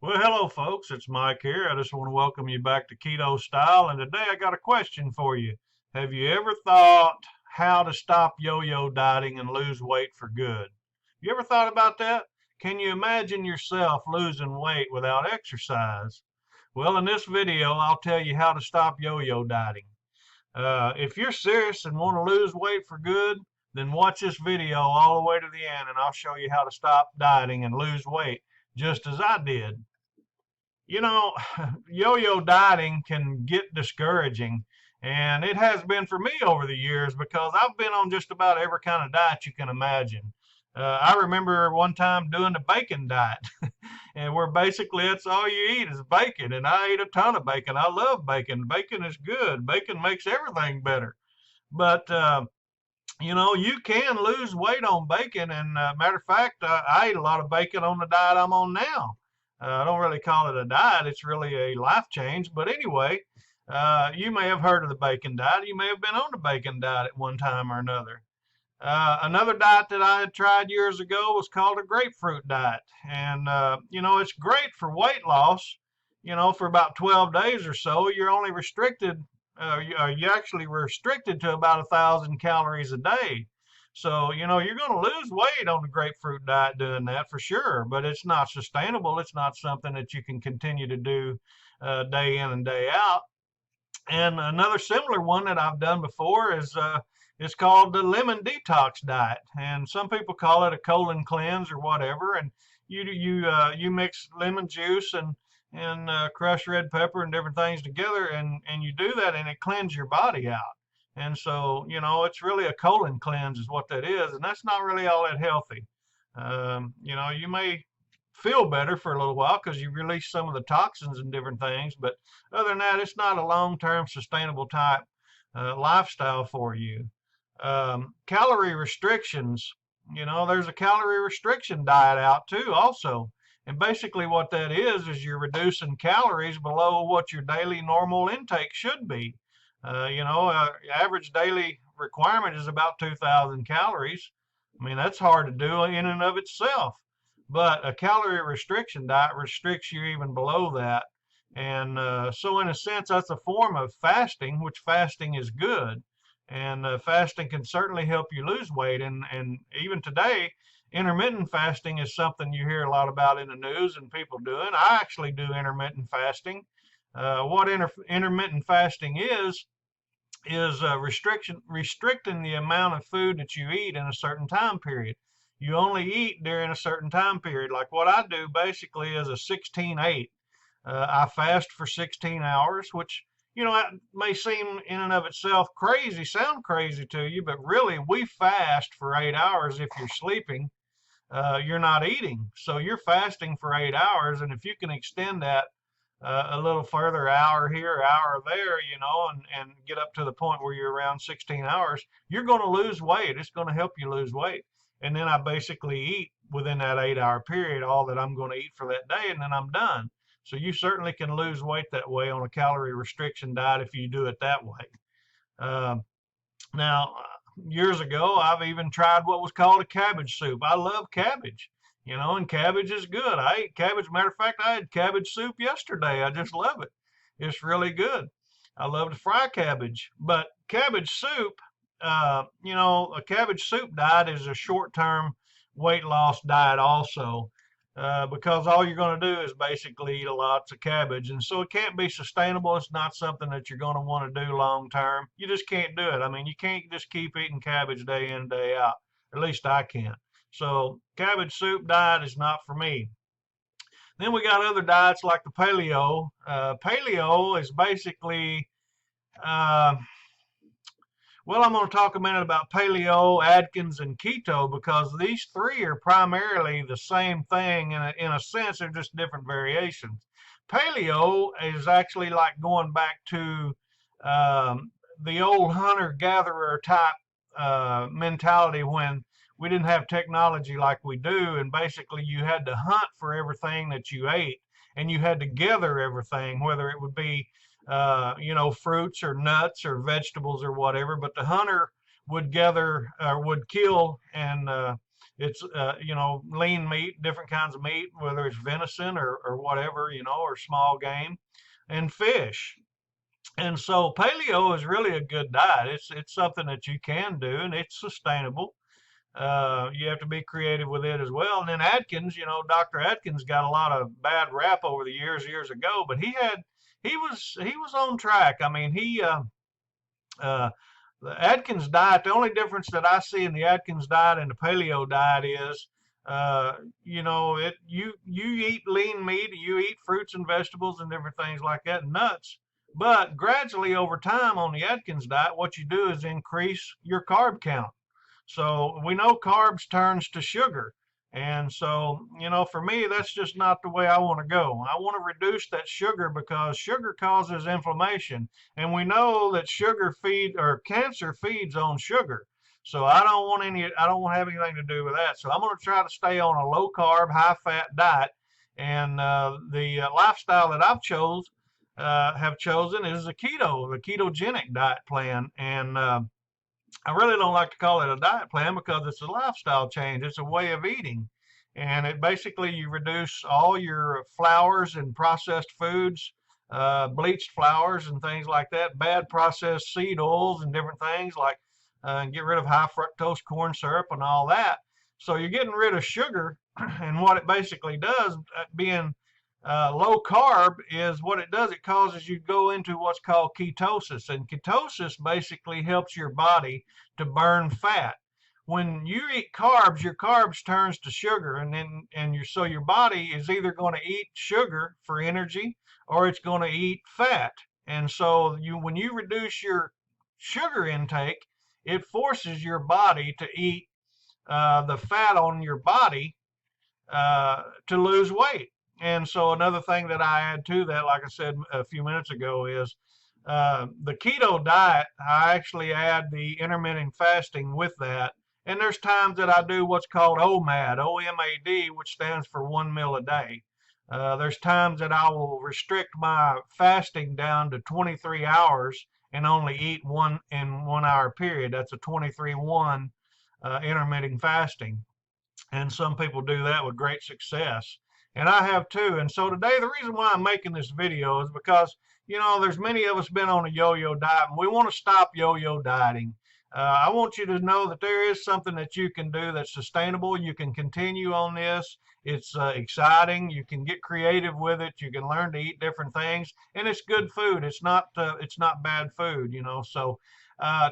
Well, hello, folks. It's Mike here. I just want to welcome you back to Keto Style. And today I got a question for you. Have you ever thought how to stop yo-yo dieting and lose weight for good? You ever thought about that? Can you imagine yourself losing weight without exercise? Well, in this video, I'll tell you how to stop yo-yo dieting. If you're serious and want to lose weight for good, then watch this video all the way to the end, and I'll show you how to stop dieting and lose weight just as I did. You know, yo-yo dieting can get discouraging, and it has been for me over the years because I've been on just about every kind of diet you can imagine. I remember one time doing the bacon diet, and where basically that's all you eat is bacon, and I ate a ton of bacon. I love bacon. Bacon is good. Bacon makes everything better. But you can lose weight on bacon, and matter of fact, I ate a lot of bacon on the diet I'm on now. I don't really call it a diet, it's really a life change. But anyway, you may have heard of the bacon diet. You may have been on the bacon diet at one time or another. Another diet that I had tried years ago was called a grapefruit diet. And, it's great for weight loss. For about 12 days or so, you're only restricted, you actually restricted to about 1,000 calories a day. So, you're going to lose weight on the grapefruit diet doing that for sure, but it's not sustainable. It's not something that you can continue to do day in and day out. And another similar one that I've done before is called the lemon detox diet, and some people call it a colon cleanse or whatever. And you mix lemon juice and crushed red pepper and different things together, and you do that, and it cleanses your body out. And so, it's really a colon cleanse is what that is, and that's not really all that healthy. You may feel better for a little while because you release some of the toxins and different things, but other than that, it's not a long-term sustainable type lifestyle for you. Calorie restrictions, there's a calorie restriction diet out too also. And basically what that is you're reducing calories below what your daily normal intake should be. Average daily requirement is about 2,000 calories. I mean, that's hard to do in and of itself. But a calorie restriction diet restricts you even below that. And so in a sense, that's a form of fasting, which fasting is good. And fasting can certainly help you lose weight. And even today, intermittent fasting is something you hear a lot about in the news and people doing. I actually do intermittent fasting. What intermittent fasting is restricting the amount of food that you eat in a certain time period. You only eat during a certain time period. Like what I do basically is a 16-8. I fast for 16 hours, which, that may seem in and of itself sound crazy to you, but really we fast for 8 hours. If you're sleeping, you're not eating. So you're fasting for 8 hours. And if you can extend that a little further, hour here, hour there, and get up to the point where you're around 16 hours, you're going to lose weight. It's going to help you lose weight. And then I basically eat within that 8 hour period all that I'm going to eat for that day, and then I'm done. So you certainly can lose weight that way on a calorie restriction diet if you do it that way. Now, years ago, I've even tried what was called a cabbage soup. I love cabbage. And cabbage is good. I ate cabbage. Matter of fact, I had cabbage soup yesterday. I just love it. It's really good. I love to fry cabbage. But cabbage soup, a cabbage soup diet is a short-term weight loss diet also, because all you're going to do is basically eat lots of cabbage. And so it can't be sustainable. It's not something that you're going to want to do long-term. You just can't do it. I mean, you can't just keep eating cabbage day in, day out. At least I can't. So cabbage soup diet is not for me. Then we got other diets like the paleo. Paleo is basically, I'm going to talk a minute about paleo, Adkins, and keto because these three are primarily the same thing. In a sense, they're just different variations. Paleo is actually like going back to the old hunter-gatherer type mentality when we didn't have technology like we do, and basically you had to hunt for everything that you ate, and you had to gather everything, whether it would be fruits or nuts or vegetables or whatever. But the hunter would gather, would kill and It's lean meat, different kinds of meat, whether it's venison or whatever, or small game, and fish. And so paleo is really a good diet. It's something that you can do, and it's sustainable. You have to be creative with it as well. And then Adkins, Dr. Adkins got a lot of bad rap over the years ago, but he was on track. I mean, uh, the Atkins diet. The only difference that I see in the Atkins diet and the paleo diet is, you eat lean meat, you eat fruits and vegetables and different things like that, and nuts. But gradually over time on the Atkins diet, what you do is increase your carb count. So we know carbs turns to sugar. And so, for me, that's just not the way I want to go. I want to reduce that sugar because sugar causes inflammation. And we know that cancer feeds on sugar. So I don't want to have anything to do with that. So I'm going to try to stay on a low carb, high fat diet. And the lifestyle that have chosen is the ketogenic diet plan. And I really don't like to call it a diet plan because it's a lifestyle change. It's a way of eating. And it basically, you reduce all your flours and processed foods, bleached flours and things like that, bad processed seed oils and different things like, and get rid of high fructose corn syrup and all that. So you're getting rid of sugar. And what it basically does, being low carb, is what it does. It causes you to go into what's called ketosis, and ketosis basically helps your body to burn fat. When you eat carbs, your carbs turns to sugar, so your body is either going to eat sugar for energy or it's going to eat fat. And so when you reduce your sugar intake, it forces your body to eat the fat on your body to lose weight. And so another thing that I add to that, like I said a few minutes ago, is the keto diet. I actually add the intermittent fasting with that. And there's times that I do what's called OMAD, OMAD, which stands for 1 meal a day. There's times that I will restrict my fasting down to 23 hours and only eat one in 1 hour period. That's a 23-1 intermittent fasting. And some people do that with great success. And I have too. And so today, the reason why I'm making this video is because, there's many of us been on a yo-yo diet, and we want to stop yo-yo dieting. I want you to know that there is something that you can do that's sustainable. You can continue on this. It's exciting. You can get creative with it. You can learn to eat different things, and it's good food. It's not bad food, So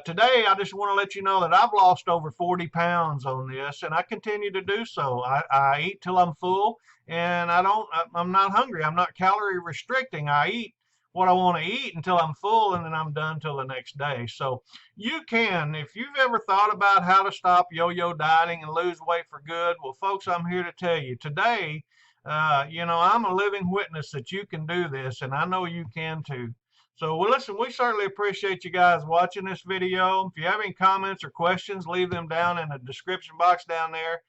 today, I just want to let you know that I've lost over 40 pounds on this, and I continue to do so. I eat till I'm full, and I'm not hungry. I'm not calorie restricting. I eat what I want to eat until I'm full, and then I'm done till the next day. So you can, if you've ever thought about how to stop yo-yo dieting and lose weight for good, well, folks, I'm here to tell you today. I'm a living witness that you can do this, and I know you can too. So, well, listen, we certainly appreciate you guys watching this video. If you have any comments or questions, leave them down in the description box down there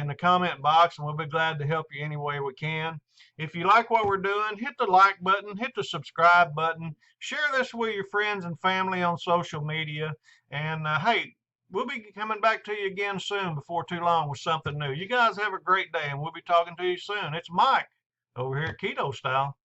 in the comment box, and we'll be glad to help you any way we can. If you like what we're doing, hit the like button, hit the subscribe button, share this with your friends and family on social media, and hey, we'll be coming back to you again soon, before too long, with something new. You guys have a great day, and we'll be talking to you soon. It's Mike over here at Keto Style.